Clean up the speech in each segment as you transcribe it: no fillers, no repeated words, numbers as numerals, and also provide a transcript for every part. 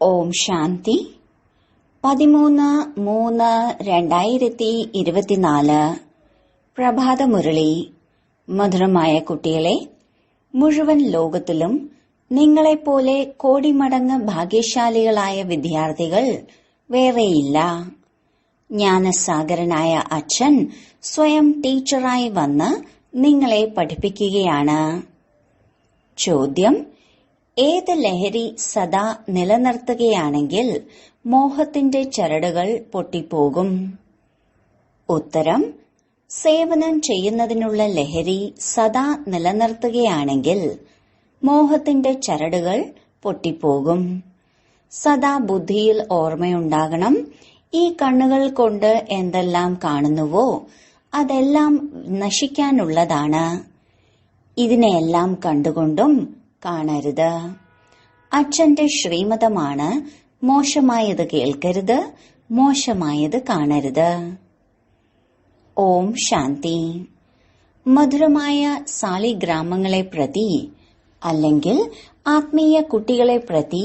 ഓം ശാന്തി 13/3/2024 പ്രഭാതമുരളി. മധുരമായ കുട്ടികളെ, മുഴുവൻ ലോകത്തിലും നിങ്ങളെപ്പോലെ കോടിമടങ്ങ് ഭാഗ്യശാലികളായ വിദ്യാർത്ഥികൾ വേറെയില്ല. ജ്ഞാനസാഗരനായ അച്ഛൻ സ്വയം ടീച്ചറായി വന്ന് നിങ്ങളെ പഠിപ്പിക്കുകയാണ്. ചോദ്യം: ഏത് ലഹരി സദാ നിലനിർത്തുകയാണെങ്കിൽ മോഹത്തിന്റെ ചരടുകൾ പൊട്ടിപ്പോകും? ഉത്തരം: സേവനം ചെയ്യുന്നതിനുള്ള ലഹരി സദാ നിലനിർത്തുകയാണെങ്കിൽ മോഹത്തിന്റെ ചരടുകൾ പൊട്ടിപ്പോകും. സദാ ബുദ്ധിയിൽ ഓർമ്മയുണ്ടാകണം, ഈ കണ്ണുകൾ കൊണ്ട് എന്തെല്ലാം കാണുന്നുവോ അതെല്ലാം നശിക്കാനുള്ളതാണ്. ഇതിനെയെല്ലാം കണ്ടുകൊണ്ടും കാണരുത്. അച്ഛന്റെ ശ്രീമതമാണ് മോശമായത് കേൾക്കരുത്, മോശമായത് കാണരുത്. ഓം ശാന്തി. മധുരമായ സാളിഗ്രാമങ്ങളെ പ്രതി അല്ലെങ്കിൽ ആത്മീയ കുട്ടികളെ പ്രതി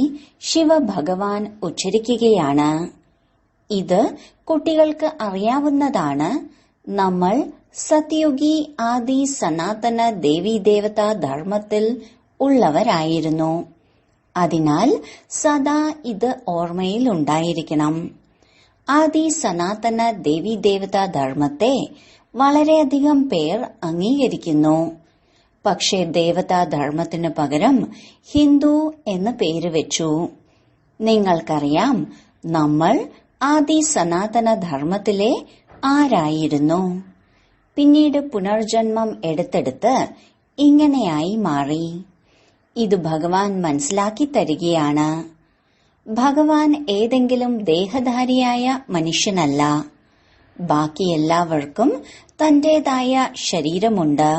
ശിവഭഗവാൻ ഉച്ചരിക്കുകയാണ്. ഇത് കുട്ടികൾക്ക് അറിയാവുന്നതാണ്. നമ്മൾ സത്യുഗി ആദി സനാതന ദേവീദേവതാ ധർമ്മത്തിൽ ഉള്ളവരായിരുന്നു. അതിനാൽ സദാ ഇത് ഓർമ്മയിൽ ഉണ്ടായിരിക്കണം. ആദി സനാതന ദേവീദേവതാ ധർമ്മത്തെ വളരെയധികം പേർ അംഗീകരിക്കുന്നു. പക്ഷേ ദേവതാ ധർമ്മത്തിനു പകരം ഹിന്ദു എന്ന് പേര് വെച്ചു. നിങ്ങൾക്കറിയാം, നമ്മൾ ആദി സനാതന ധർമ്മത്തിലെ ആരായിരുന്നു. പിന്നീട് പുനർജന്മം എടുത്തെടുത്ത് ഇങ്ങനെയായി മാറി. ഇത് ഭഗവാൻ മനസ്സിലാക്കി തരികയാണ്. ഭഗവാൻ ഏതെങ്കിലും ദേഹധാരിയായ മനുഷ്യനല്ല. ബാക്കി എല്ലാവർക്കും തന്റേതായ ശരീരമുണ്ട്.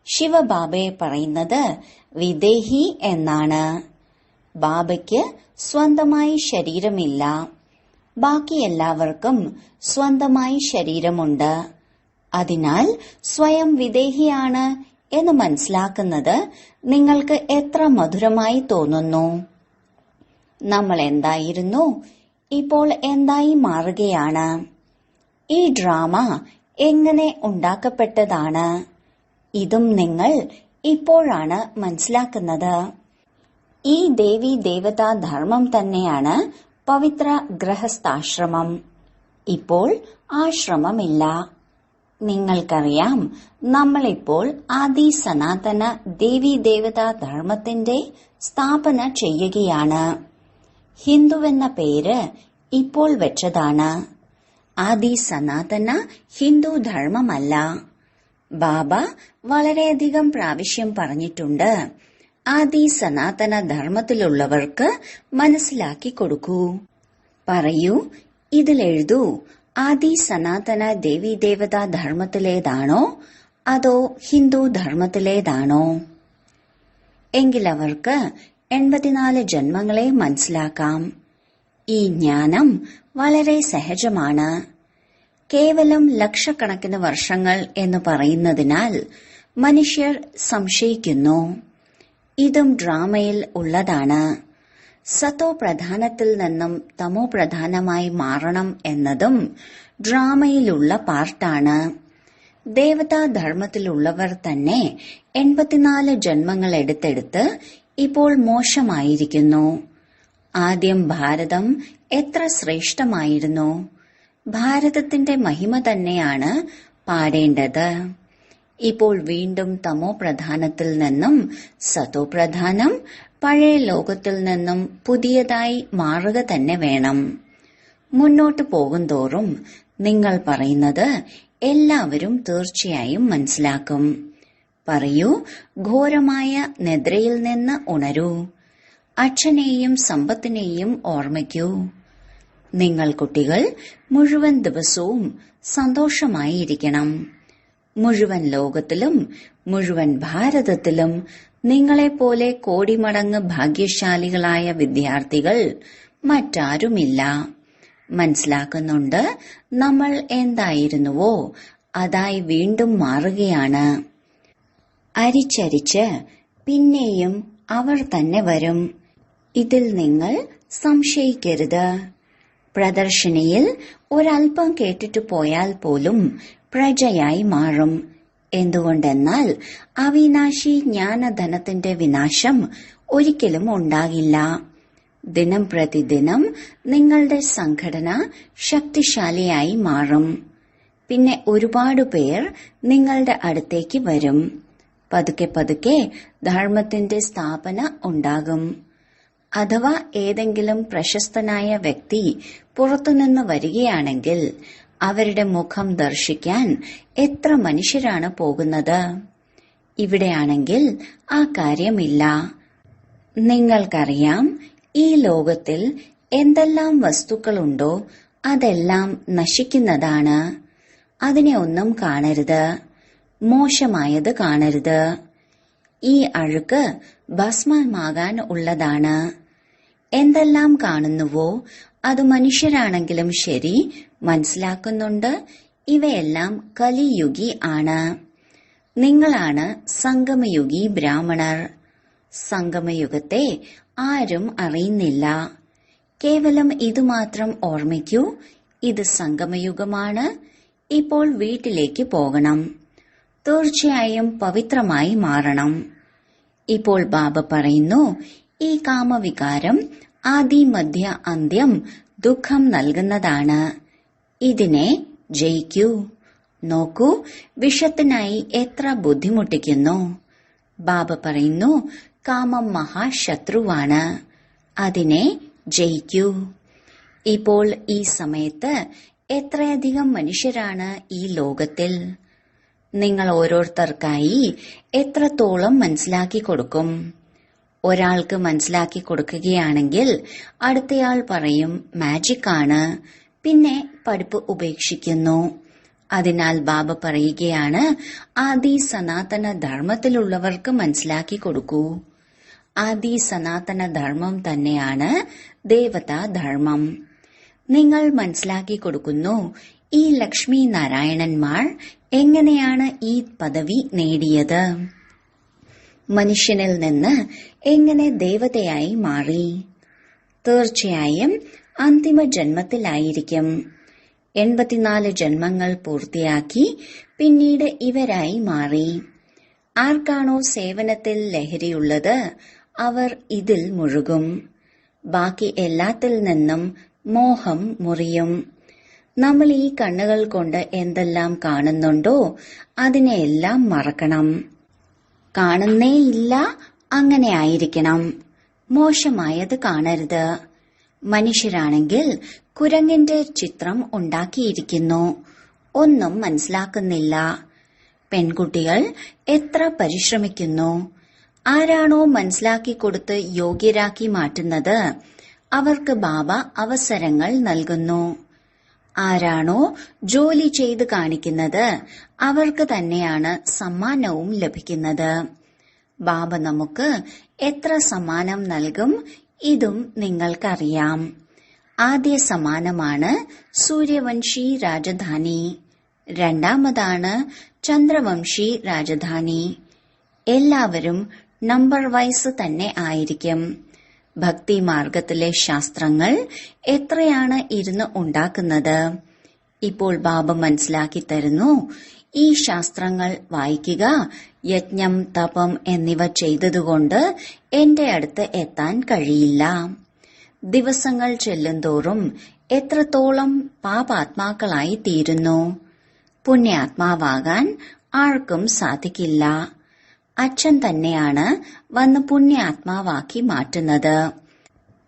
ശിവബാബയെ പറയുന്നത് വിദേഹി എന്നാണ്. ബാബയ്ക്ക് സ്വന്തമായി ശരീരമില്ല. ബാക്കി എല്ലാവർക്കും സ്വന്തമായി ശരീരമുണ്ട്. അതിനാൽ സ്വയം വിദേഹിയാണ് എന്ന് മനസ്സിലാക്കുന്നത് നിങ്ങൾക്ക് എത്ര മധുരമായി തോന്നുന്നു. നമ്മൾ എന്തായിരുന്നു, ഇപ്പോൾ എന്തായി മാറുകയാണ്. ഈ ഡ്രാമ എങ്ങനെ ഉണ്ടാക്കപ്പെട്ടതാണ്, ഇതും നിങ്ങൾ ഇപ്പോഴാണ് മനസ്സിലാക്കുന്നത്. ഈ ദേവി ദേവതാ ധർമ്മം തന്നെയാണ് പവിത്ര ഗൃഹസ്ഥാശ്രമം. ഇപ്പോൾ ആശ്രമമില്ല. നിങ്ങൾക്കറിയാം, നമ്മളിപ്പോൾ ആദി സനാതന ദേവി ദേവതാ ധർമ്മത്തിന്റെ സ്ഥാപന ചെയ്യുകയാണ്. ഹിന്ദുവെന്ന പേര് ഇപ്പോൾ വെച്ചതാണ്. ആദി സനാതന ഹിന്ദു ധർമ്മമല്ല. ബാബ വളരെയധികം പ്രാവശ്യം പറഞ്ഞിട്ടുണ്ട്, ആദി സനാതന ധർമ്മത്തിലുള്ളവർക്ക് മനസ്സിലാക്കി കൊടുക്കൂ. പറയൂ, ഇതിലെഴുതൂ, ആദി സനാതന ദേവീദേവതാ ധർമ്മത്തിലേതാണോ അതോ ഹിന്ദു ധർമ്മത്തിലേതാണോ? എങ്കിലവർക്ക് 84 ജന്മങ്ങളെ മനസ്സിലാക്കാം. ഈ ജ്ഞാനം വളരെ സഹജമാണ്. കേവലം ലക്ഷക്കണക്കിന് വർഷങ്ങൾ എന്ന് പറയുന്നതിനാൽ മനുഷ്യർ സംശയിക്കുന്നു. ഇതും ഡ്രാമയിൽ ഉള്ളതാണ്. സത്തോ പ്രധാനത്തിൽ നിന്നും തമോ പ്രധാനമായി മാറണം എന്നതും ഡ്രാമയിലുള്ള പാർട്ടാണ്. ദേവതാധർമ്മത്തിലുള്ളവർ തന്നെ 84 ജന്മങ്ങൾ എടുത്തെടുത്ത് ഇപ്പോൾ മോശമായിരിക്കുന്നു. ആദ്യം ഭാരതം എത്ര ശ്രേഷ്ഠമായിരുന്നു. ഭാരതത്തിന്റെ മഹിമ തന്നെയാണ് പാടേണ്ടത്. ഇപ്പോൾ വീണ്ടും തമോ പ്രധാനത്തിൽ നിന്നും സത്തോ പ്രധാനം, പഴയ ലോകത്തിൽ നിന്നും പുതിയതായി മാറുക തന്നെ വേണം. മുന്നോട്ട് പോകുന്തോറും നിങ്ങൾ പറയുന്നത് എല്ലാവരും തീർച്ചയായും മനസ്സിലാക്കും. പറയൂ, ഘോരമായ നിദ്രയിൽ നിന്ന് ഉണരൂ. അച്ഛനെയും സമ്പത്തിനെയും ഓർമ്മിക്കൂ. നിങ്ങൾ കുട്ടികൾ മുഴുവൻ ദിവസവും സന്തോഷമായിരിക്കണം. മുഴുവൻ ലോകത്തിലും മുഴുവൻ ഭാരതത്തിലും നിങ്ങളെപ്പോലെ കോടിമടങ്ങ് ഭാഗ്യശാലികളായ വിദ്യാർത്ഥികൾ മറ്റാരുമില്ല. മനസ്സിലാക്കുന്നുണ്ട്, നമ്മൾ എന്തായിരുന്നുവോ അതായി വീണ്ടും മാറുകയാണ്. അരിച്ചരിച്ച് പിന്നെയും അവർ തന്നെ വരും. ഇതിൽ നിങ്ങൾ സംശയിക്കരുത്. പ്രദർശനിയിൽ ഒരൽപ്പം കേട്ടിട്ട് പോയാൽ പോലും പ്രജയായി മാറും. എന്തുകൊണ്ടെന്നാൽ അവിനാശി ജ്ഞാനധനത്തിന്റെ വിനാശം ഒരിക്കലും ഉണ്ടാകില്ല. ദിനം പ്രതിദിനം നിങ്ങളുടെ സംഘടന ശക്തിശാലിയായി മാറും. പിന്നെ ഒരുപാട് പേർ നിങ്ങളുടെ അടുത്തേക്ക് വരും. പതുക്കെ പതുക്കെ ധർമ്മത്തിന്റെ സ്ഥാപന ഉണ്ടാകും. അഥവാ ഏതെങ്കിലും പ്രശസ്തനായ വ്യക്തി പുറത്തുനിന്ന് വരികയാണെങ്കിൽ അവരുടെ മുഖം ദർശിക്കാൻ എത്ര മനുഷ്യരാണ് പോകുന്നത്? ഇവിടെയാണെങ്കിൽ ആ കാര്യമില്ല. നിങ്ങൾക്കറിയാം, ഈ ലോകത്തിൽ എന്തെല്ലാം വസ്തുക്കളുണ്ടോ അതെല്ലാം നശിക്കുന്നതാണ്. അതിനെ ഒന്നും കാണരുത്, മോശമായത് കാണരുത്. ഈ അഴുക്ക് ഭസ്മമാകാൻ ഉള്ളതാണ്. എന്തെല്ലാം കാണുന്നുവോ അത് മനുഷ്യരാണെങ്കിലും ശരി മനസ്സിലാക്കുന്നുണ്ട്. ഇവയെല്ലാം കലിയുഗി ആണ്. നിങ്ങളാണ് സംഗമയുഗി ബ്രാഹ്മണർ. സംഗമയുഗത്തെ ആരും അറിയുന്നില്ല. കേവലം ഇതുമാത്രം ഓർമ്മിക്കൂ, ഇത് സംഗമയുഗമാണ്. ഇപ്പോൾ വീട്ടിലേക്ക് പോകണം. തീർച്ചയായും പവിത്രമായി മാറണം. ഇപ്പോൾ ബാബ പറയുന്നു, ഈ കാമവികാരം ആദി മധ്യ അന്ത്യം ദുഃഖം നൽകുന്നതാണ്. ഇതിനെ ജയിക്കൂ. നോക്കൂ, വിഷത്തിനായി എത്ര ബുദ്ധിമുട്ടിക്കുന്നു. ബാബ പറയുന്നു, കാമം മഹാശത്രുവാണ്. അതിനെ ജയിക്കൂ. ഇപ്പോൾ ഈ സമയത്ത് എത്രയധികം മനുഷ്യരാണ് ഈ ലോകത്തിൽ. നിങ്ങൾ ഓരോരുത്തർക്കായി എത്രത്തോളം മനസ്സിലാക്കി കൊടുക്കും? ഒരാൾക്ക് മനസ്സിലാക്കി കൊടുക്കുകയാണെങ്കിൽ അടുത്തയാൾ പറയും മാജിക് ആണ്, പിന്നെ പഠിപ്പ് ഉപേക്ഷിക്കുന്നു. അതിനാൽ ബാബ പറയുകയാണ്, ആദി സനാതന ധർമ്മത്തിലുള്ളവർക്ക് മനസ്സിലാക്കി കൊടുക്കൂ. ആദി സനാതന ധർമ്മം തന്നെയാണ് ദേവതാ ധർമ്മം. നിങ്ങൾ മനസ്സിലാക്കി കൊടുക്കുന്നു, ഈ ലക്ഷ്മി നാരായണന്മാർ എങ്ങനെയാണ് ഈ പദവി നേടിയത്, മനുഷ്യനിൽ നിന്ന് എങ്ങനെ ദേവതയായി മാറി. തീർച്ചയായും അന്തിമ ജന്മത്തിലായിരിക്കും. 84 ജന്മങ്ങൾ പൂർത്തിയാക്കി പിന്നീട് ഇവരായി മാറി. ആർക്കാണോ സേവനത്തിൽ ലഹരിയുള്ളത് അവർ ഇതിൽ മുഴുകും. ബാക്കി എല്ലാത്തിൽ നിന്നും മോഹം മുറിയും. നമ്മൾ ഈ കണ്ണുകൾ കൊണ്ട് എന്തെല്ലാം കാണുന്നുണ്ടോ അതിനെയെല്ലാം മറക്കണം. കാണുന്നേയില്ല, അങ്ങനെ ആയിരിക്കണം. മോശമായത് കാണരുത്. മനുഷ്യരാണെങ്കിൽ കുരങ്ങിന്റെ ചിത്രം ഉണ്ടാക്കിയിരിക്കുന്നു, ഒന്നും മനസ്സിലാക്കുന്നില്ല. പെൺകുട്ടികൾ എത്ര പരിശ്രമിക്കുന്നു. ആരാണോ മനസ്സിലാക്കി കൊടുത്ത് യോഗ്യരാക്കി മാറ്റുന്നത് അവർക്ക് ബാബ അവസരങ്ങൾ നൽകുന്നു. ആരാണോ ജോലി ചെയ്ത് കാണിക്കുന്നത് അവർക്ക് തന്നെയാണ് സമ്മാനവും ലഭിക്കുന്നത്. ബാബ നമുക്ക് എത്ര സമ്മാനം നൽകും ഇതും നിങ്ങൾക്കറിയാം. ആദ്യ സമ്മാനമാണ് സൂര്യവംശി രാജധാനി, രണ്ടാമതാണ് ചന്ദ്രവംശി രാജധാനി. എല്ലാവരും നമ്പർ വൈസ് തന്നെ ആയിരിക്കും. ഭക്തി മാർഗത്തിലെ ശാസ്ത്രങ്ങൾ എത്രയാണ് ഇരുന്ന് ഉണ്ടാക്കുന്നത്. ഇപ്പോൾ ബാബ മനസ്സിലാക്കി തരുന്നു, ഈ ശാസ്ത്രങ്ങൾ വായിക്കുക, യജ്ഞം തപം എന്നിവ ചെയ്തതുകൊണ്ട് എന്റെ അടുത്ത് എത്താൻ കഴിയില്ല. ദിവസങ്ങൾ ചെല്ലുന്തോറും എത്രത്തോളം പാപാത്മാക്കളായി തീരുന്നു. പുണ്യാത്മാവാകാൻ ആർക്കും സാധിക്കില്ല. അച്ഛൻ തന്നെയാണ് വന്ന് പുണ്യാത്മാവാക്കി മാറ്റുന്നത്.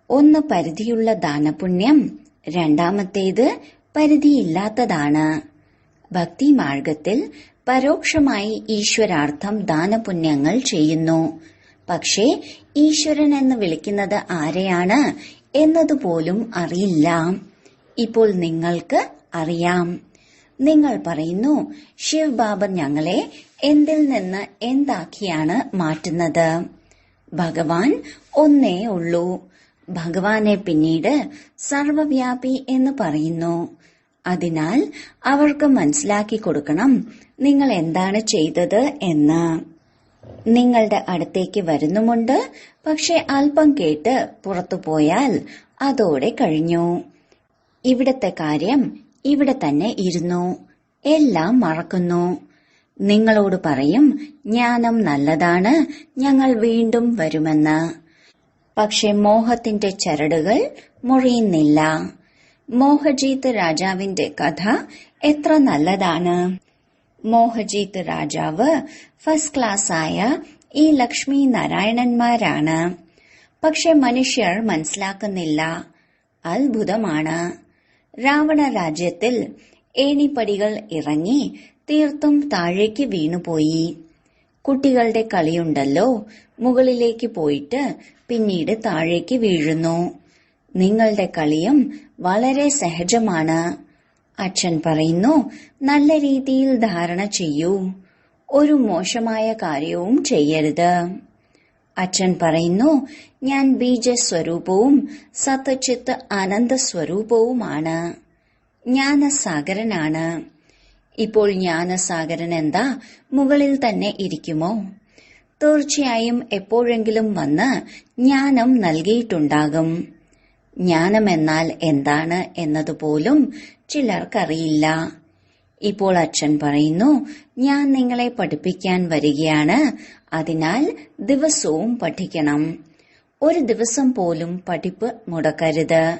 ഒന്ന് പരിധിയുള്ള ദാനപുണ്യം, രണ്ടാമത്തേത് പരിധിയില്ലാത്തതാണ്. ഭക്തി മാർഗത്തിൽ പരോക്ഷമായി ഈശ്വരാർത്ഥം ദാനപുണ്യങ്ങൾ ചെയ്യുന്നു. പക്ഷേ ഈശ്വരൻ എന്ന് വിളിക്കുന്നത് ആരെയാണ് എന്നതുപോലും അറിയില്ല. ഇപ്പോൾ നിങ്ങൾക്ക് അറിയാം. നിങ്ങൾ പറയുന്നു, ശിവ് ബാബ ഞങ്ങളെ എന്തിൽ നിന്ന് എന്താക്കിയാണ് മാറ്റുന്നത്. ഭഗവാൻ ഒന്നേ ഉള്ളൂ. ഭഗവാനെ പിന്നീട് സർവവ്യാപി എന്ന് പറയുന്നു. അതിനാൽ അവർക്ക് മനസ്സിലാക്കി കൊടുക്കണം നിങ്ങൾ എന്താണ് ചെയ്തത് എന്ന്. നിങ്ങളുടെ അടുത്തേക്ക് വരുന്നുമുണ്ട്. പക്ഷെ അല്പം കേട്ട് പുറത്തു പോയാൽ അതോടെ കഴിഞ്ഞു. ഇവിടത്തെ കാര്യം ഇവിടെ തന്നെ ഇരുന്നു. എല്ലാം മറക്കുന്നു. നിങ്ങളോട് പറയും, ജ്ഞാനം നല്ലതാണ്, ഞങ്ങൾ വീണ്ടും വരുമെന്ന്. പക്ഷെ മോഹത്തിന്റെ ചരടുകൾ മുറിയുന്നില്ല. മോഹജീത്ത് രാജാവിന്റെ കഥ എത്ര നല്ലതാണ്. മോഹജീത്ത് രാജാവ് ഫസ്റ്റ് ക്ലാസ്സായ ഈ ലക്ഷ്മി നാരായണന്മാരാണ്. പക്ഷെ മനുഷ്യർ മനസ്സിലാക്കുന്നില്ല. അത്ഭുതമാണ്. രാവണ രാജ്യത്തിൽ ഏണിപ്പടികൾ ഇറങ്ങി തീർത്തും താഴേക്ക് വീണുപോയി. കുട്ടികളുടെ കളിയുണ്ടല്ലോ, മുകളിലേക്ക് പോയിട്ട് പിന്നീട് താഴേക്ക് വീഴുന്നു. നിങ്ങളുടെ കളിയും വളരെ സഹജമാണ്. അച്ഛൻ പറയുന്നു, നല്ല രീതിയിൽ ധാരണ ചെയ്യൂ. ഒരു മോശമായ കാര്യവും ചെയ്യരുത്. അച്ഛൻ പറയുന്നു, ഞാൻ ബീജസ്വരൂപവും സത്ചിത്ത് ആനന്ദസ്വരൂപവുമാണ്. ജ്ഞാനസാഗരനാണ്. ഇപ്പോൾ ജ്ഞാനസാഗരൻ എന്താ മുകളിൽ തന്നെ ഇരിക്കുമോ? തീർച്ചയായും എപ്പോഴെങ്കിലും വന്ന് ജ്ഞാനം നൽകിയിട്ടുണ്ടാകും. ജ്ഞാനമെന്നാൽ എന്താണ് എന്നതുപോലും ചിലർക്കറിയില്ല. ഇപ്പോൾ അച്ഛൻ പറയുന്നു, ഞാൻ നിങ്ങളെ പഠിപ്പിക്കാൻ വരികയാണ്. അതിനാൽ ദിവസവും പഠിക്കണം. ഒരു ദിവസം പോലും പഠിപ്പ് മുടക്കരുത്.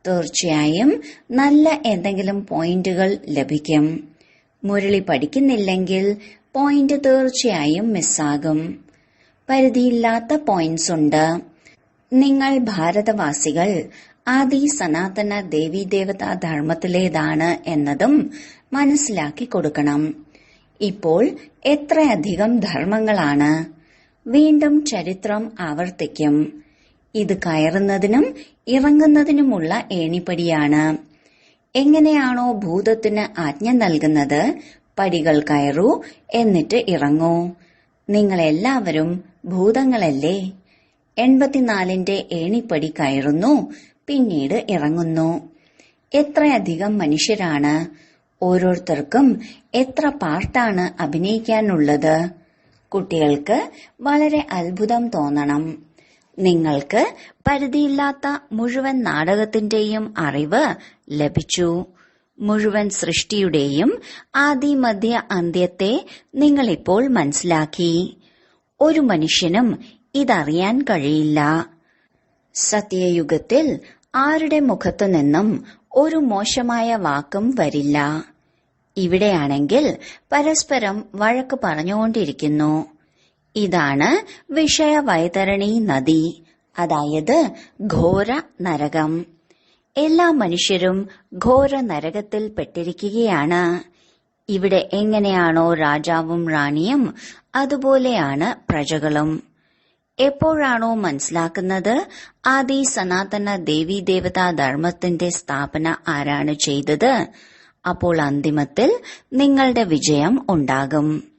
തീർച്ചയായും നല്ല എന്തെങ്കിലും പോയിന്റുകൾ ലഭിക്കും. മുരളി പഠിക്കുന്നില്ലെങ്കിൽ പോയിന്റ് തീർച്ചയായും മിസ്സാകും. പരിധിയില്ലാത്ത പോയിന്റ്സ് ഉണ്ട്. നിങ്ങൾ ഭാരതവാസികൾ ആദി സനാതന ദേവീദേവതാ ധർമ്മത്തിലേതാണ് എന്നതും മനസ്സിലാക്കി കൊടുക്കണം. ഇപ്പോൾ എത്രയധികം ധർമ്മങ്ങളാണ്. വീണ്ടും ചരിത്രം ആവർത്തിക്കും. ഇത് കയറുന്നതിനും ഇറങ്ങുന്നതിനുമുള്ള ഏണിപ്പടിയാണ്. എങ്ങനെയാണോ ഭൂതത്തിന് ആജ്ഞ നൽകുന്നത്, പടികൾ കയറൂ എന്നിട്ട് ഇറങ്ങൂ. നിങ്ങളെല്ലാവരും ഭൂതങ്ങളല്ലേ. 84ന്റെ ഏണിപ്പടി കയറുന്നു, പിന്നീട് ഇറങ്ങുന്നു. എത്രയധികം മനുഷ്യരാണ്. ഓരോരുത്തർക്കും എത്ര പാർട്ടാണ് അഭിനയിക്കാനുള്ളത്. കുട്ടികൾക്ക് വളരെ അത്ഭുതം തോന്നണം. നിങ്ങൾക്ക് പരിധിയില്ലാത്ത മുഴുവൻ നാടകത്തിന്റെയും അറിവ് ലഭിച്ചു. മുഴുവൻ സൃഷ്ടിയുടെയും ആദി മധ്യ അന്ത്യത്തെ നിങ്ങളിപ്പോൾ മനസ്സിലാക്കി. ഒരു മനുഷ്യനും ഇതറിയാൻ കഴിയില്ല. സത്യയുഗത്തിൽ ആരുടെ മുഖത്തു നിന്നും ഒരു മോശമായ വാക്കും വരില്ല. ഇവിടെയാണെങ്കിൽ പരസ്പരം വഴക്ക് പറഞ്ഞുകൊണ്ടിരിക്കുന്നു. ഇതാണ് വിഷയവൈതരണി നദി, അതായത് ഘോര നരകം. എല്ലാ മനുഷ്യരും ഘോര നരകത്തിൽ പെട്ടിരിക്കുകയാണ്. ഇവിടെ എങ്ങനെയാണോ രാജാവും റാണിയും, അതുപോലെയാണ് പ്രജകളും. എപ്പോഴാണോ മനസ്സിലാക്കുന്നത് ആദി സനാതന ദേവീദേവതാ ധർമ്മത്തിന്റെ സ്ഥാപന ആരാണ് ചെയ്തത്, അപ്പോൾ അന്തിമത്തിൽ നിങ്ങളുടെ വിജയം ഉണ്ടാകും.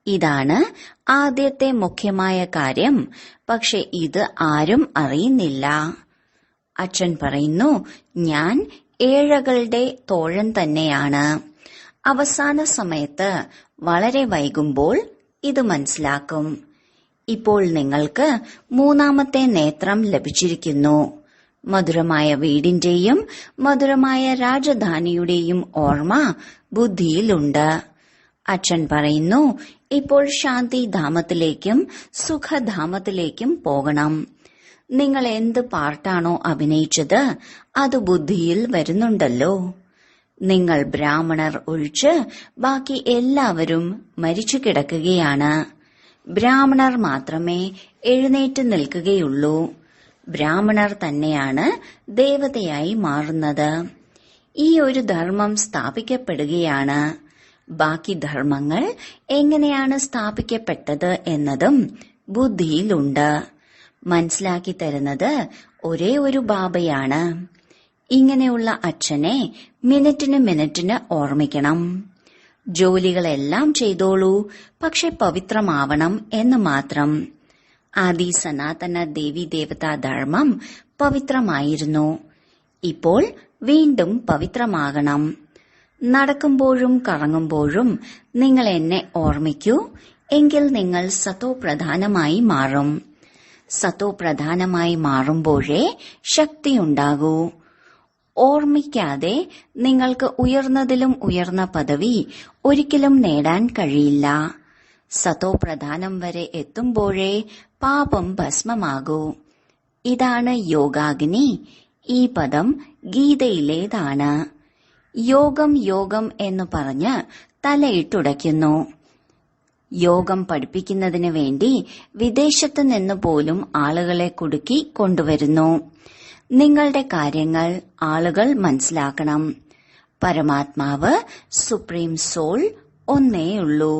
ഇതാണ് ആദ്യത്തെ മുഖ്യമായ കാര്യം. പക്ഷെ ഇത് ആരും അറിയുന്നില്ല. അച്ഛൻ പറയുന്നു, ഞാൻ ഏഴകളുടെ തോഴൻ തന്നെയാണ്. അവസാന സമയത്ത് വളരെ വൈകുമ്പോൾ ഇത് മനസ്സിലാക്കും. ഇപ്പോൾ നിങ്ങൾക്ക് മൂന്നാമത്തെ നേത്രം ലഭിച്ചിരിക്കുന്നു. മധുരമായ വീടിന്റെയും മധുരമായ രാജധാനിയുടെയും ഓർമ്മ ബുദ്ധിയിലുണ്ട്. അച്ഛൻ പറയുന്നു, ഇപ്പോൾ ശാന്തിധാമത്തിലേക്കും സുഖധാമത്തിലേക്കും പോകണം. നിങ്ങൾ എന്ത് പാർട്ടാണോ അഭിനയിച്ചത് അത് ബുദ്ധിയിൽ വരുന്നുണ്ടല്ലോ. നിങ്ങൾ ബ്രാഹ്മണർ ഒഴിച്ച് ബാക്കി എല്ലാവരും മരിച്ചു കിടക്കുകയാണ്. ബ്രാഹ്മണർ മാത്രമേ എഴുന്നേറ്റ് നിൽക്കുകയുള്ളൂ. ബ്രാഹ്മണർ തന്നെയാണ് ദേവതയായി മാറുന്നത്. ഈ ഒരു ധർമ്മം സ്ഥാപിക്കപ്പെടുകയാണ്. ബാക്കി ധർമ്മങ്ങൾ എങ്ങനെയാണ് സ്ഥാപിക്കപ്പെട്ടത് എന്നതും ബുദ്ധിയിലുണ്ട്. മനസ്സിലാക്കി തരുന്നത് ഒരേ ഒരു ബാബയാണ്. ഇങ്ങനെയുള്ള അച്ഛനെ മിനിറ്റിന് ഓർമ്മിക്കണം. ജോലികളെല്ലാം ചെയ്തോളൂ, പക്ഷെ പവിത്രമാവണം എന്ന് മാത്രം. ആദി സനാതന ദേവീദേവതാ ധർമ്മം പവിത്രമായിരുന്നു. ഇപ്പോൾ വീണ്ടും പവിത്രമാകണം. നടക്കുമ്പോഴും കറങ്ങുമ്പോഴും നിങ്ങൾ എന്നെ ഓർമ്മിക്കൂ. എങ്കിൽ നിങ്ങൾ സത്തോ പ്രധാനമായി മാറും. സത്തോ പ്രധാനമായി മാറുമ്പോഴേ ശക്തിയുണ്ടാകൂ. ഓർമ്മിക്കാതെ നിങ്ങൾക്ക് ഉയർന്നതിലും ഉയർന്ന പദവി ഒരിക്കലും നേടാൻ കഴിയില്ല. സത്തോ പ്രധാനം വരെ എത്തുമ്പോഴേ പാപം ഭസ്മമാകൂ. ഇതാണ് യോഗാഗ്നി. ഈ പദം ഗീതയിലേതാണ്. യോഗം യോഗം എന്ന് പറഞ്ഞ് തലയിട്ടുടയ്ക്കുന്നു. യോഗം പഠിപ്പിക്കുന്നതിന് വേണ്ടി വിദേശത്ത് നിന്ന് പോലും ആളുകളെ കുടുക്കി കൊണ്ടുവരുന്നു. നിങ്ങളുടെ കാര്യങ്ങൾ ആളുകൾ മനസ്സിലാക്കണം. പരമാത്മാവ് സുപ്രീം സോൾ ഒന്നേയുള്ളൂ.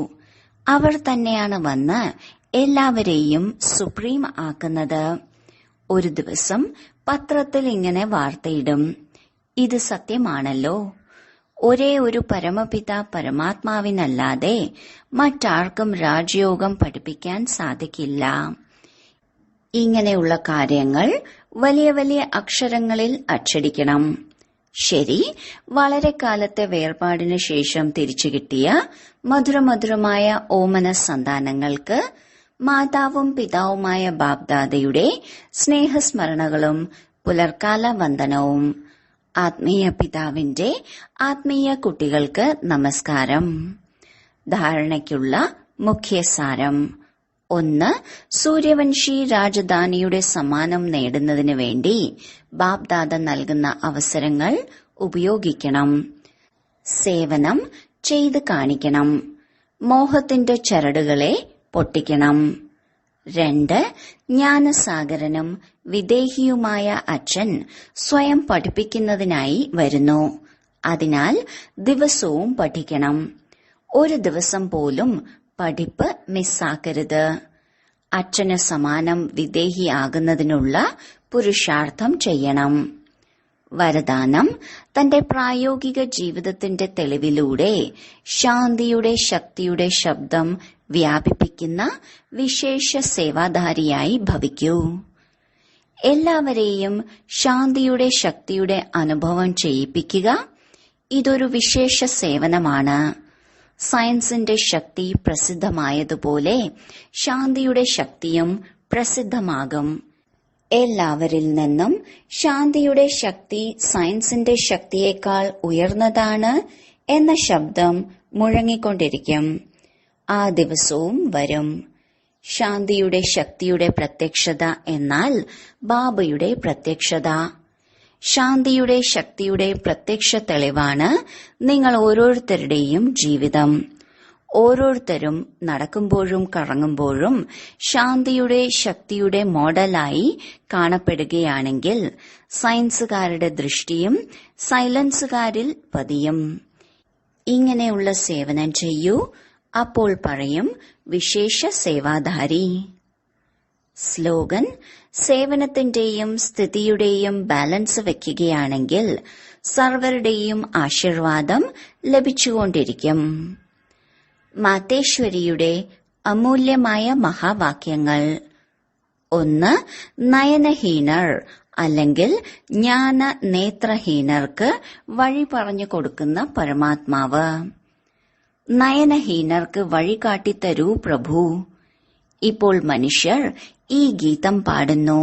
അവർ തന്നെയാണ് വന്ന് എല്ലാവരെയും സുപ്രീം ആക്കുന്നത്. ഒരു ദിവസം പത്രത്തിൽ ഇങ്ങനെ വാർത്തയിടും, ഇത് സത്യമാണല്ലോ. ഒരേ ഒരു പരമപിത പരമാത്മാവിനല്ലാതെ മറ്റാർക്കും രാജയോഗം പഠിപ്പിക്കാൻ സാധിക്കില്ല. ഇങ്ങനെയുള്ള കാര്യങ്ങൾ വലിയ വലിയ അക്ഷരങ്ങളിൽ അച്ചടിക്കണം. ശരി, വളരെ കാലത്തെ വേർപാടിനു ശേഷം തിരിച്ചു കിട്ടിയ മധുരമധുരമായ ഓമന സന്താനങ്ങൾക്ക് മാതാവും പിതാവുമായ ബാബ്ദാദയുടെ സ്നേഹസ്മരണകളും പുലർക്കാല വന്ദനവും. ആത്മീയ പിതാവിന്റെ ആത്മീയ കുട്ടികൾക്ക് നമസ്കാരം. ധാരണയ്ക്കുള്ള മുഖ്യസാരം: 1. സൂര്യവംശി രാജധാനിയുടെ സമ്മാനം നേടുന്നതിനു വേണ്ടി ബാബ്ദാദ നൽകുന്ന അവസരങ്ങൾ ഉപയോഗിക്കണം. സേവനം ചെയ്ത് കാണിക്കണം. മോഹത്തിന്റെ ചരടുകളെ പൊട്ടിക്കണം. 2. ജ്ഞാനസാഗരനും വിദേഹിയുമായ അച്ഛൻ സ്വയം പഠിപ്പിക്കുന്നതിനായി വരുന്നു. അതിനാൽ ദിവസവും പഠിക്കണം. ഒരു ദിവസം പോലും പഠിപ്പ് മിസ്സാക്കരുത്. അച്ഛന് സമാനം വിദേഹിയാകുന്നതിനുള്ള പുരുഷാർത്ഥം ചെയ്യണം. വരദാനം: തന്റെ പ്രായോഗിക ജീവിതത്തിന്റെ തെളിവിലൂടെ ശാന്തിയുടെ ശക്തിയുടെ ശബ്ദം വ്യാപിപ്പിക്കുന്ന വിശേഷ സേവാധാരിയായി ഭവിക്കൂ. എല്ലാവരെയും ശാന്തിയുടെ ശക്തിയുടെ അനുഭവം ചെയ്യിപ്പിക്കുക ഇതൊരു വിശേഷ സേവനമാണ്. സയൻസിന്റെ ശക്തി പ്രസിദ്ധമായതുപോലെ ശാന്തിയുടെ ശക്തിയും പ്രസിദ്ധമാകും. എല്ലാവരിൽ നിന്നും ശാന്തിയുടെ ശക്തി സയൻസിന്റെ ശക്തിയേക്കാൾ ഉയർന്നതാണ് എന്ന ശബ്ദം മുഴങ്ങിക്കൊണ്ടിരിക്കും. ആ ദിവസവും വരും. ശാന്തിയുടെ ശക്തിയുടെ പ്രത്യക്ഷത എന്നാൽ ബാബയുടെ പ്രത്യക്ഷത. ശാന്തിയുടെ ശക്തിയുടെ പ്രത്യക്ഷ തെളിവാണ് നിങ്ങൾ ഓരോരുത്തരുടെയും ജീവിതം. ഓരോരുത്തരും നടക്കുമ്പോഴും കറങ്ങുമ്പോഴും ശാന്തിയുടെ ശക്തിയുടെ മോഡലായി കാണപ്പെടുകയാണെങ്കിൽ സയൻസുകാരുടെ ദൃഷ്ടിയും സൈലൻസുകാരിൽ പതിയും. ഇങ്ങനെയുള്ള സേവനം ചെയ്യൂ, അപ്പോൾ പറയും വിശേഷ സേവാധാരി. സ്ലോഗൻ: സേവനത്തിന്റെയും സ്ഥിതിയുടെയും ബാലൻസ് വയ്ക്കുകയാണെങ്കിൽ സർവരുടെയും ആശീർവാദം ലഭിച്ചുകൊണ്ടിരിക്കും. മാതേശ്വരിയുടെ അമൂല്യമായ മഹാവാക്യങ്ങൾ: 1. നയനഹീനർ അല്ലെങ്കിൽ ജ്ഞാന നേത്രഹീനർക്ക് വഴി പറഞ്ഞു കൊടുക്കുന്ന പരമാത്മാവ്. നയനഹീനർക്ക് വഴി കാട്ടിത്തരൂ പ്രഭു. ഇപ്പോൾ മനുഷ്യർ ഈ ഗീതം പാടുന്നു.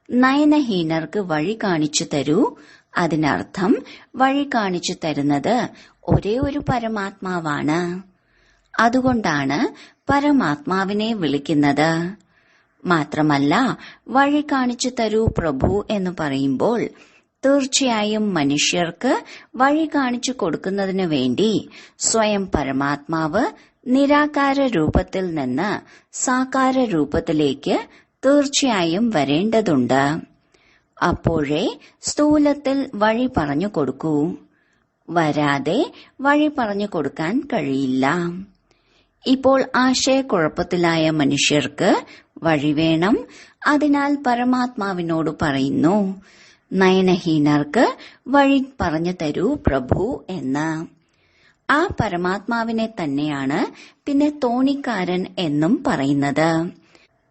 നയനഹീനർക്ക് വഴി കാണിച്ചു തരൂ. അതിനർത്ഥം വഴി കാണിച്ചു തരുന്നത് ഒരേ ഒരു പരമാത്മാവാണ്. അതുകൊണ്ടാണ് പരമാത്മാവിനെ വിളിക്കുന്നത്. മാത്രമല്ല, വഴി കാണിച്ചു തരൂ പ്രഭു എന്ന് പറയുമ്പോൾ തീർച്ചയായും മനുഷ്യർക്ക് വഴി കാണിച്ചു കൊടുക്കുന്നതിനു വേണ്ടി സ്വയം പരമാത്മാവ് നിരാകാര രൂപത്തിൽ നിന്ന് സാകാര രൂപത്തിലേക്ക് തീർച്ചയായും വരേണ്ടതുണ്ട്. അപ്പോഴേ സ്ഥൂലത്തിൽ വഴി പറഞ്ഞു കൊടുക്കൂ. വരാതെ വഴി പറഞ്ഞു കൊടുക്കാൻ കഴിയില്ല. ഇപ്പോൾ ആശയക്കുഴപ്പത്തിലായ മനുഷ്യർക്ക് വഴി വേണം. അതിനാൽ പരമാത്മാവിനോട് പറയുന്നു, നയനഹീനർക്ക് വഴി പറഞ്ഞു തരൂ പ്രഭു എന്ന്. ആ പരമാത്മാവിനെ തന്നെയാണ് പിന്നെ തോണിക്കാരൻ എന്നും പറയുന്നത്.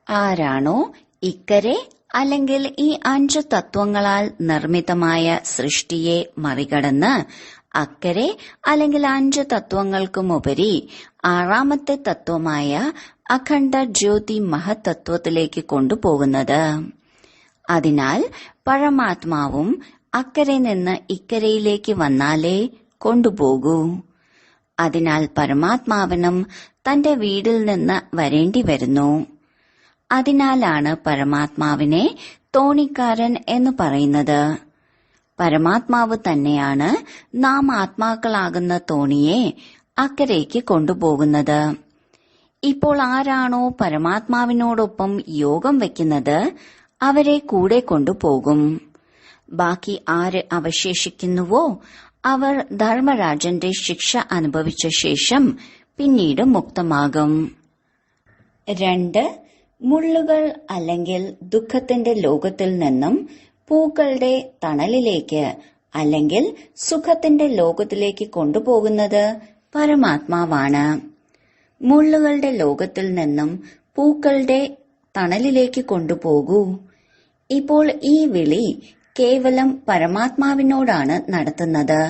ആരാണോ ഇക്കരെ അല്ലെങ്കിൽ ഈ 5 തത്വങ്ങളാൽ നിർമ്മിതമായ സൃഷ്ടിയെ മറികടന്ന് അക്കരെ അല്ലെങ്കിൽ 5 തത്വങ്ങൾക്കുമുപരി 6ാമത്തെ തത്വമായ അഖണ്ഡ ജ്യോതി മഹത്തത്വത്തിലേക്ക് കൊണ്ടുപോകുന്നത്. അതിനാൽ പരമാത്മാവും അക്കരെ നിന്ന് ഇക്കരയിലേക്ക് വന്നാലേ കൊണ്ടുപോകൂ. അതിനാൽ പരമാത്മാവിനും തന്റെ വീട്ടിൽ നിന്ന് വരേണ്ടി വരുന്നു. അതിനാലാണ് പരമാത്മാവിനെ തോണിക്കാരൻ എന്ന് പറയുന്നത്. പരമാത്മാവ് തന്നെയാണ് നാം ആത്മാക്കളാകുന്ന തോണിയെ അക്കരയ്ക്ക് കൊണ്ടുപോകുന്നത്. ഇപ്പോൾ ആരാണോ പരമാത്മാവിനോടൊപ്പം യോഗം വയ്ക്കുന്നത് അവരെ കൂടെ കൊണ്ടുപോകും. ബാക്കി ആര് അവശേഷിക്കുന്നുവോ അവർ ധർമ്മരാജന്റെ ശിക്ഷ അനുഭവിച്ച ശേഷം പിന്നീട് മുക്തമാകും. 2. മുള്ളുകൾ അല്ലെങ്കിൽ ദുഃഖത്തിന്റെ ലോകത്തിൽ നിന്നും പൂക്കളുടെ തണലിലേക്ക് അല്ലെങ്കിൽ സുഖത്തിന്റെ ലോകത്തിലേക്ക് കൊണ്ടുപോകുന്നത് പരമാത്മാവാണ്. മുള്ളുകളുടെ ലോകത്തിൽ നിന്നും പൂക്കളുടെ തണലിലേക്ക് കൊണ്ടുപോകൂ. ഇപ്പോൾ ഈ വിളി കേവലം പരമാത്മാവിനോടാണ് നടത്തുന്നത്.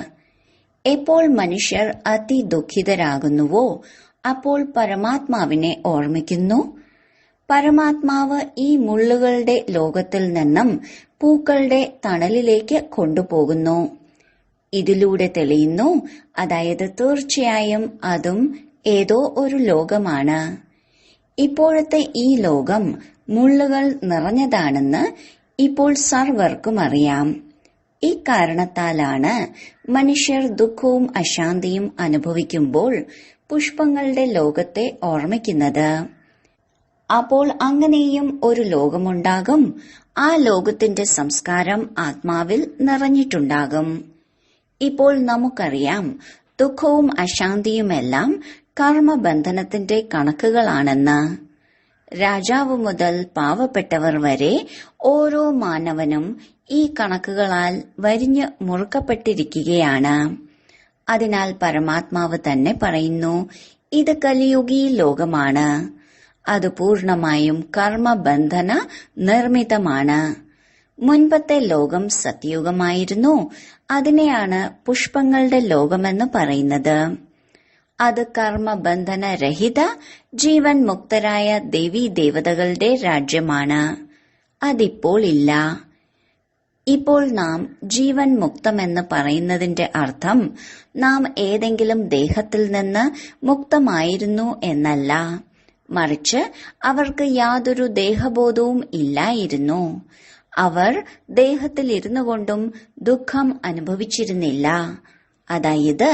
എപ്പോൾ മനുഷ്യർ അതിദുഃഖിതരാകുന്നുവോ അപ്പോൾ പരമാത്മാവിനെ ഓർമ്മിക്കുന്നു. പരമാത്മാവ് ഈ മുള്ളുകളുടെ ലോകത്തിൽ നിന്നും പൂക്കളുടെ തണലിലേക്ക് കൊണ്ടുപോകുന്നു. ഇതിലൂടെ തെളിയുന്നു, അതായത് തീർച്ചയായും അതും ഏതോ ഒരു ലോകമാണ്. ഇപ്പോഴത്തെ ഈ ലോകം മുള്ളുകൾ നിറഞ്ഞതാണെന്ന് ഇപ്പോൾ സർവർക്കും അറിയാം. ഇക്കാരണത്താലാണ് മനുഷ്യർ ദുഃഖവും അശാന്തിയും അനുഭവിക്കുമ്പോൾ പുഷ്പങ്ങളുടെ ലോകത്തെ ഓർമ്മിക്കുന്നത്. അപ്പോൾ അങ്ങനെയും ഒരു ലോകമുണ്ടാകും. ആ ലോകത്തിന്റെ സംസ്കാരം ആത്മാവിൽ നിറഞ്ഞിട്ടുണ്ടാകും. ഇപ്പോൾ നമുക്കറിയാം ദുഃഖവും അശാന്തിയുമെല്ലാം കർമ്മബന്ധനത്തിന്റെ കണക്കുകളാണെന്ന്. രാജാവ് മുതൽ പാവപ്പെട്ടവർ വരെ ഓരോ മാനവനും ഈ കണക്കുകളാൽ വരിഞ്ഞു മുറുക്കപ്പെട്ടിരിക്കുകയാണ്. അതിനാൽ പരമാത്മാവ് തന്നെ പറയുന്നു, ഇത് കലിയുഗി ലോകമാണ്. അത് പൂർണമായും കർമ്മബന്ധന നിർമ്മിതമാണ്. മുൻപത്തെ ലോകം സത്യയുഗമായിരുന്നു. അതിനെയാണ് പുഷ്പങ്ങളുടെ ലോകമെന്ന് പറയുന്നത്. അത് കർമ്മബന്ധനരഹിത ജീവൻ മുക്തരായ ദേവീ ദേവതകളുടെ രാജ്യമാണ്. അതിപ്പോൾ ഇല്ല. ഇപ്പോൾ നാം ജീവൻ മുക്തമെന്ന് പറയുന്നതിന്റെ അർത്ഥം നാം ഏതെങ്കിലും ദേഹത്തിൽ നിന്ന് മുക്തമായിരുന്നു എന്നല്ല, മറിച്ച് അവർക്ക് യാതൊരു ദേഹബോധവും ഇല്ലായിരുന്നു. അവർ ദേഹത്തിൽ ഇരുന്നു കൊണ്ടും ദുഃഖം അനുഭവിച്ചിരുന്നില്ല. അതായത്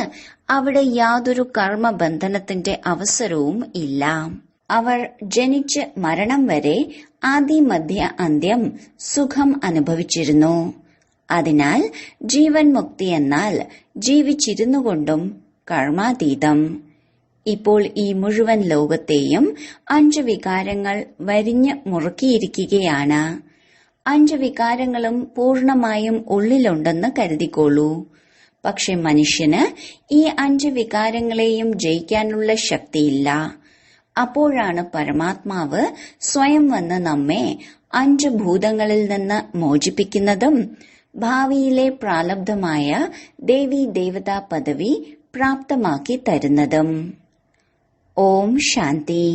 അവിടെ യാതൊരു കർമ്മബന്ധനത്തിന്റെ അവസരവും ഇല്ല. അവർ ജനിച്ച് മരണം വരെ ആദി മധ്യ അന്ത്യം സുഖം അനുഭവിച്ചിരുന്നു. അതിനാൽ ജീവൻ മുക്തി എന്നാൽ ജീവിച്ചിരുന്നുകൊണ്ടും കർമാതീതം. ഇപ്പോൾ ഈ മുഴുവൻ ലോകത്തെയും 5 വികാരങ്ങൾ വരിഞ്ഞ് മുറുക്കിയിരിക്കുകയാണ്. 5 വികാരങ്ങളും പൂർണമായും ഉള്ളിലുണ്ടെന്ന് കരുതിക്കോളൂ. പക്ഷെ മനുഷ്യന് ഈ 5 വികാരങ്ങളെയും ജയിക്കാനുള്ള ശക്തിയില്ല. അപ്പോഴാണ് പരമാത്മാവ് സ്വയം വന്ന് നമ്മെ 5 ഭൂതങ്ങളിൽ നിന്ന് മോചിപ്പിക്കുന്നതും ഭാവിയിലെ പ്രാലബ്ധമായ ദേവീ ദേവതാ പദവി പ്രാപ്തമാക്കി തരുന്നതും. ഓം ശാന്തി.